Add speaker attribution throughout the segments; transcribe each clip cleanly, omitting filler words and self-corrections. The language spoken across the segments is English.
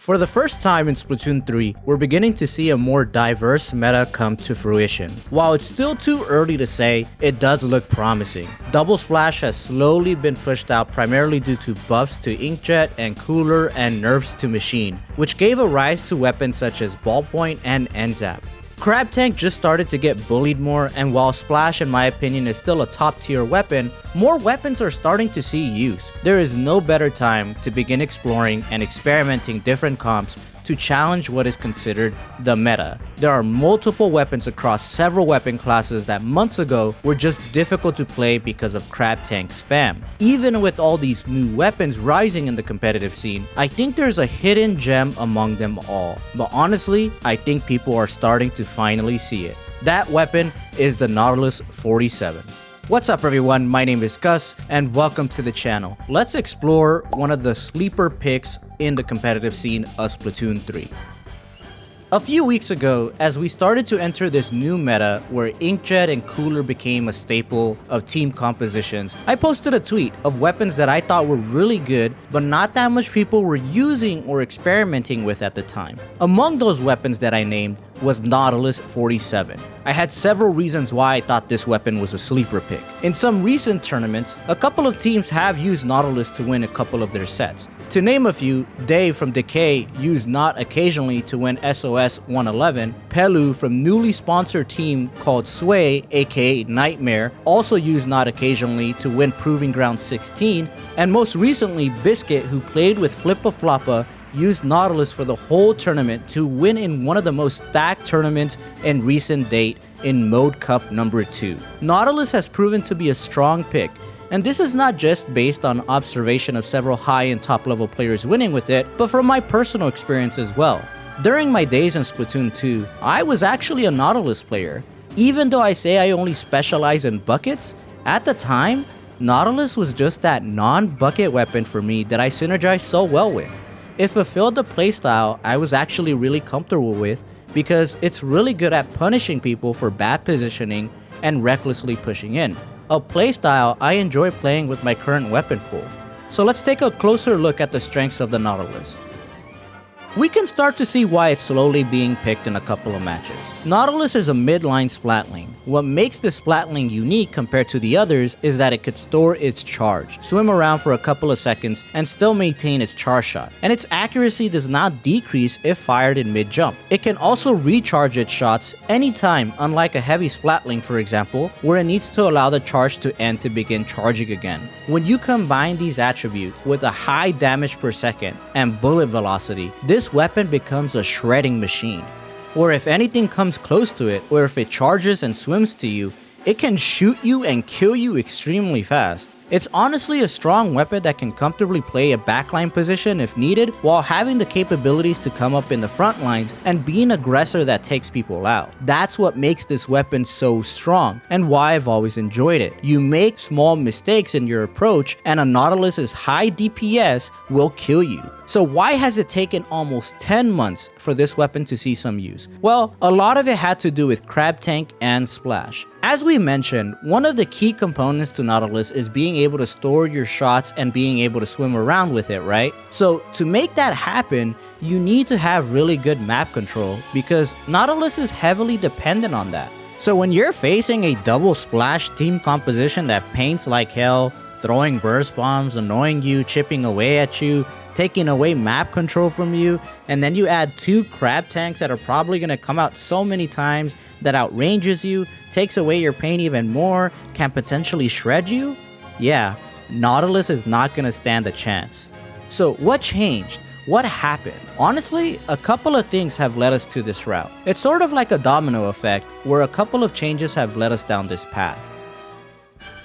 Speaker 1: For the first time in Splatoon 3, we're beginning to see a more diverse meta come to fruition. While it's still too early to say, it does look promising. Double Splash has slowly been pushed out primarily due to buffs to Inkjet and Cooler and nerfs to Machine, which gave a rise to weapons such as Ballpoint and N-Zap. Crab Tank just started to get bullied more, and while Splash in my opinion is still a top tier weapon, more weapons are starting to see use. There is no better time to begin exploring and experimenting different comps to challenge what is considered the meta. There are multiple weapons across several weapon classes that months ago were just difficult to play because of Crab Tank spam. Even with all these new weapons rising in the competitive scene, I think there's a hidden gem among them all. But honestly, I think people are starting to finally see it. That weapon is the Nautilus 47. What's up everyone, my name is Gus and welcome to the channel. Let's explore one of the sleeper picks in the competitive scene of Splatoon 3. A few weeks ago, as we started to enter this new meta where Inkjet and Cooler became a staple of team compositions, I posted a tweet of weapons that I thought were really good but not that much people were using or experimenting with at the time. Among those weapons that I named was Nautilus 47. I had several reasons why I thought this weapon was a sleeper pick. In some recent tournaments, a couple of teams have used Nautilus to win a couple of their sets. To name a few, Dave from Decay used Naut occasionally to win SOS 111, Pelu from newly sponsored team called Sway aka Nightmare also used Naut occasionally to win Proving Ground 16, and most recently Biscuit, who played with Flippa Floppa, used Nautilus for the whole tournament to win in one of the most stacked tournaments in recent date in Mode Cup number 2. Nautilus has proven to be a strong pick, and this is not just based on observation of several high and top level players winning with it, but from my personal experience as well. During my days in Splatoon 2, I was actually a Nautilus player. Even though I say I only specialize in buckets, at the time, Nautilus was just that non-bucket weapon for me that I synergized so well with. It fulfilled the playstyle I was actually really comfortable with because it's really good at punishing people for bad positioning and recklessly pushing in. A playstyle I enjoy playing with my current weapon pool. So let's take a closer look at the strengths of the Nautilus. We can start to see why it's slowly being picked in a couple of matches. Nautilus is a mid-line splatling. What makes this splatling unique compared to the others is that it could store its charge, swim around for a couple of seconds, and still maintain its charge shot. And its accuracy does not decrease if fired in mid-jump. It can also recharge its shots anytime, unlike a heavy splatling for example, where it needs to allow the charge to end to begin charging again. When you combine these attributes with a high damage per second and bullet velocity, this weapon becomes a shredding machine, where if anything comes close to it, or if it charges and swims to you, it can shoot you and kill you extremely fast. It's honestly a strong weapon that can comfortably play a backline position if needed, while having the capabilities to come up in the front lines and be an aggressor that takes people out. That's what makes this weapon so strong, and why I've always enjoyed it. You make small mistakes in your approach, and a Nautilus's high DPS will kill you. So why has it taken almost 10 months for this weapon to see some use? Well, a lot of it had to do with Crab Tank and Splash. As we mentioned, one of the key components to Nautilus is being able to store your shots and being able to swim around with it, right? So to make that happen, you need to have really good map control because Nautilus is heavily dependent on that. So when you're facing a double splash team composition that paints like hell, throwing burst bombs, annoying you, chipping away at you, taking away map control from you, and then you add 2 crab tanks that are probably going to come out so many times that outranges you, takes away your pain even more, can potentially shred you? Yeah, Nautilus is not going to stand a chance. So what changed? What happened? Honestly, a couple of things have led us to this route. It's sort of like a domino effect, where a couple of changes have led us down this path.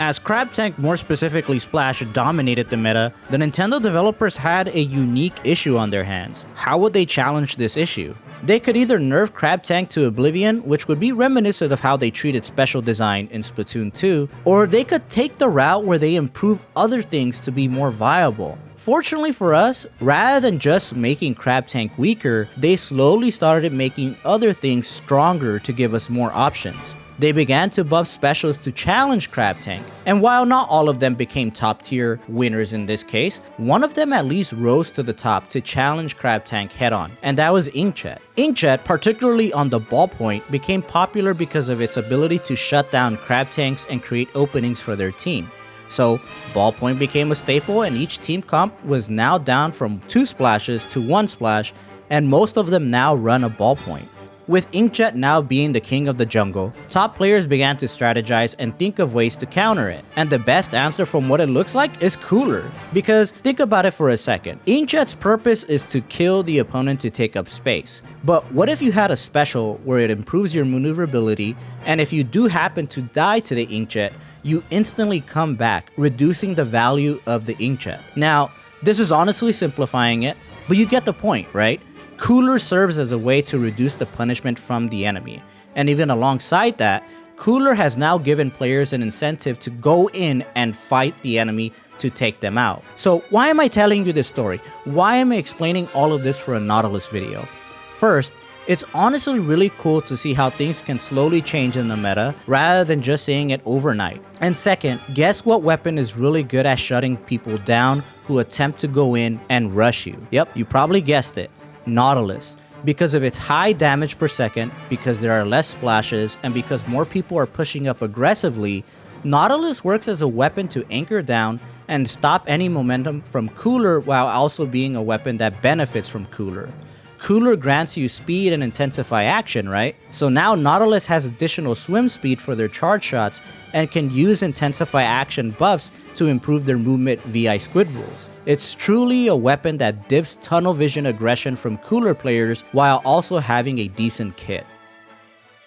Speaker 1: As Crab Tank, more specifically Splash, dominated the meta, the Nintendo developers had a unique issue on their hands. How would they challenge this issue? They could either nerf Crab Tank to oblivion, which would be reminiscent of how they treated Special Design in Splatoon 2, or they could take the route where they improve other things to be more viable. Fortunately for us, rather than just making Crab Tank weaker, they slowly started making other things stronger to give us more options. They began to buff specials to challenge Crab Tank, and while not all of them became top tier winners in this case, one of them at least rose to the top to challenge Crab Tank head on, and that was Inkjet. Inkjet, particularly on the ballpoint, became popular because of its ability to shut down Crab Tanks and create openings for their team. So ballpoint became a staple, and each team comp was now down from 2 splashes to 1 splash, and most of them now run a ballpoint. With Inkjet now being the king of the jungle, top players began to strategize and think of ways to counter it. And the best answer from what it looks like is Cooler. Because think about it for a second. Inkjet's purpose is to kill the opponent to take up space. But what if you had a special where it improves your maneuverability, and if you do happen to die to the Inkjet, you instantly come back, reducing the value of the Inkjet. Now, this is honestly simplifying it, but you get the point, right? Cooler serves as a way to reduce the punishment from the enemy, and even alongside that, Cooler has now given players an incentive to go in and fight the enemy to take them out. So why am I telling you this story? Why am I explaining all of this for a Nautilus video? First, it's honestly really cool to see how things can slowly change in the meta rather than just seeing it overnight. And second, guess what weapon is really good at shutting people down who attempt to go in and rush you? Yep, you probably guessed it. Nautilus. Because of its high damage per second, because there are less splashes, and because more people are pushing up aggressively, Nautilus works as a weapon to anchor down and stop any momentum from Cooler while also being a weapon that benefits from Cooler. Cooler grants you speed and intensify action, right? So now Nautilus has additional swim speed for their charge shots and can use intensify action buffs to improve their movement via squid rules. It's truly a weapon that diffs tunnel vision aggression from Cooler players while also having a decent kit.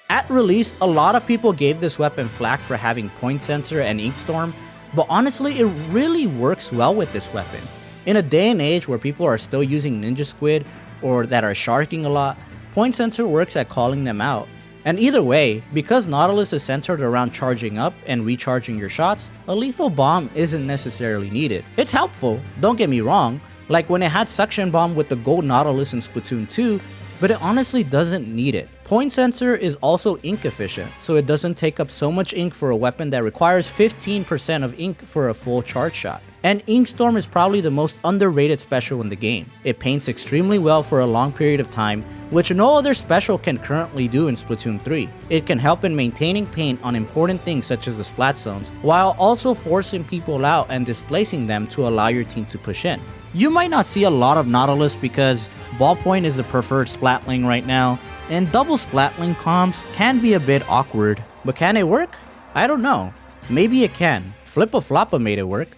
Speaker 1: At release, a lot of people gave this weapon flack for having point sensor and ink storm, but honestly it really works well with this weapon. In a day and age where people are still using ninja squid or that are sharking a lot, point sensor works at calling them out. And either way, because Nautilus is centered around charging up and recharging your shots, a lethal bomb isn't necessarily needed. It's helpful, don't get me wrong, like when it had suction bomb with the gold Nautilus in Splatoon 2, but it honestly doesn't need it. Point sensor is also ink efficient, so it doesn't take up so much ink for a weapon that requires 15% of ink for a full charge shot. And Ink Storm is probably the most underrated special in the game. It paints extremely well for a long period of time, which no other special can currently do in Splatoon 3. It can help in maintaining paint on important things such as the splat zones, while also forcing people out and displacing them to allow your team to push in. You might not see a lot of Nautilus because ballpoint is the preferred splatling right now, and double splatling comms can be a bit awkward. But can it work? I don't know. Maybe it can. Flippa made it work.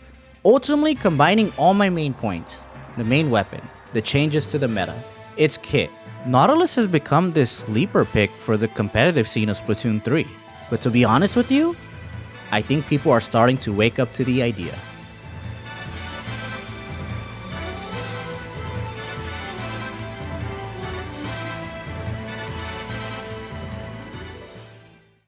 Speaker 1: Ultimately combining all my main points, the main weapon, the changes to the meta, its kit, Nautilus has become this sleeper pick for the competitive scene of Splatoon 3. But to be honest with you, I think people are starting to wake up to the idea.